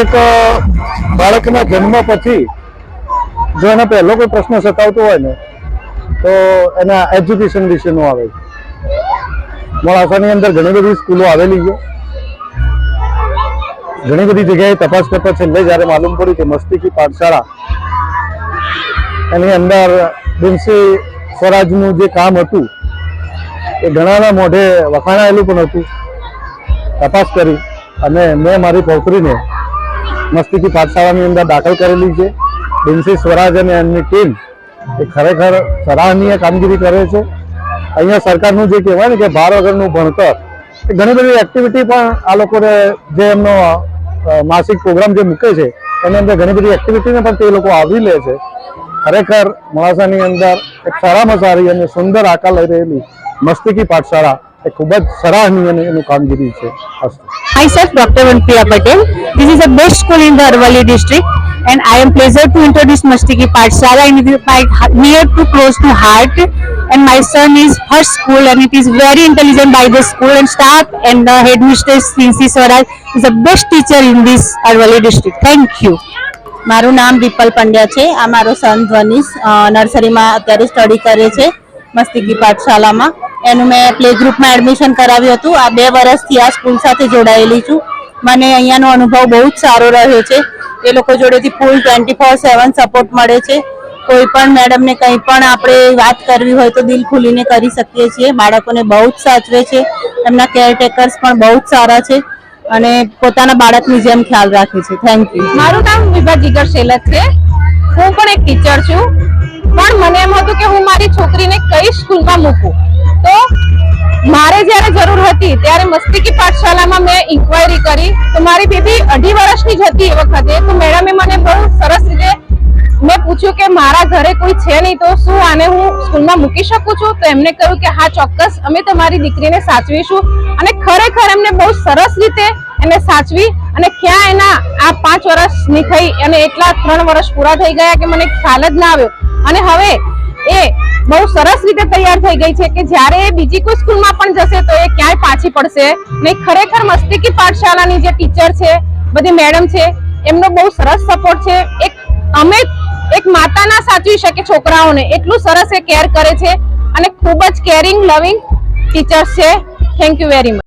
દરેક બાળકના જન્મ પછી જો એને પહેલો કોઈ પ્રશ્ન સતાવતો હોય ને તો એના એજ્યુકેશન વિશેનો આવે છે. મોડાસાની અંદર ઘણી બધી સ્કૂલો આવેલી છે. ઘણી બધી જગ્યાએ તપાસ કરતા છેલ્લે જ્યારે માલુમ પડી કે મસ્તિકી પાઠશાળા એની અંદર બિન્સી સ્વરાજનું જે કામ હતું એ ઘણાના મોઢે વખાણાયેલું પણ હતું. તપાસ કરી અને મેં મારી પૌત્રીને મસ્તિકી પાઠશાળાની અંદર દાખલ કરેલી છે. બિન્સી સ્વરાજ અને એમની ટીમ એ ખરેખર સરાહનીય કામગીરી કરે છે. અહીંયા સરકારનું જે કહેવાય ને કે ભાર વગરનું ભણતર, એ ઘણી બધી એક્ટિવિટી પણ આ લોકોને જે એમનો માસિક પ્રોગ્રામ જે મૂકે છે એની અંદર ઘણી બધી એક્ટિવિટીને પણ તે લોકો આવરી લે છે. ખરેખર મોડાસાની અંદર એક સારામાં સારી અને સુંદર આકાર લઈ રહેલી મસ્તિકી પાઠશાળા એ ખૂબ જ સરાહનીય એનું કામગીરી છે. Myself, Dr. Vanpriya Patel. This is the best school in the Arvali district, and I am pleased to introduce Mastiki Pathshala, and it is my near to close to heart. And my son is first school, and it is very intelligent by the school and staff, and the headmistress Bhinsee Swaraj is the best teacher in this Arvali district. Thank you. મારું નામ વિપલ પંડ્યા છે. આ મારો સન ધ્વનિશ નર્સરીમાં અત્યારે study કરે છે મસ્તિકી પાઠશાલામાં. એનું મેં પ્લે ગ્રુપમાં એડમિશન કરાવ્યું હતું. આ 2 વર્ષથી આ સ્કૂલ સાથે જોડાયેલી છું. મને અહીંયાનો અનુભવ બહુ જ સારો રહ્યો છે. એ લોકો જોડેથી ફૂલ 24/7 સપોર્ટ મળે છે. કોઈ પણ મેડમને કંઈ પણ આપણે વાત કરવી હોય તો દિલ ખુલીને કરી શકીએ છીએ. બાળકોને બહુ જ સાચવે છે. એમના કેરટેકર્સ પણ બહુ જ સારા છે અને પોતાના બાળકની જેમ ખ્યાલ રાખે છે. Thank you. મારું નામ વિભા જીગર શેલત છે. હું પણ એક ટીચર છું, પણ મને એમ હતું કે હું મારી છોકરીને કઈ સ્કૂલમાં મૂકું. તો મારે જ્યારે જરૂર હતી ત્યારે મસ્તિકી પાઠશાલામાં મેં ઇન્ક્વાયરી કરી. તો મારી બેબી 2.5 વર્ષની જ હતી એ વખતે. તો મેડમે મને બહુ સરસ રીતે મેં પૂછ્યું કે મારા ઘરે કોઈ છે નહીં, તો શું આને હું સ્કૂલમાં મૂકી શકું છું? તો એમને કહ્યું કે હા ચોક્કસ, અમે તમારી દીકરીને સાચવીશું. અને ખરેખર એમને બહુ સરસ રીતે એને સાચવી અને ક્યાં એના આ 5 વર્ષની થઈ અને એટલા 3 વર્ષ પૂરા થઈ ગયા કે મને ખ્યાલ જ ના આવ્યો. અને હવે એ બહુ સરસ રીતે તૈયાર થઈ ગઈ છે કે જ્યારે એ બીજી કોઈ સ્કૂલમાં પણ જશે તો એ ક્યાંય પાછી પડશે નહીં. ખરેખર મસ્તિકી પાઠશાલાની જે ટીચર છે, બધી મેડમ છે, એમનો બહુ સરસ સપોર્ટ છે. એક માતા ના સાચવી શકે છોકરાઓને એટલું સરસ એ કેર કરે છે અને ખૂબ જ કેરિંગ લવિંગ ટીચર્સ છે. Thank you very much.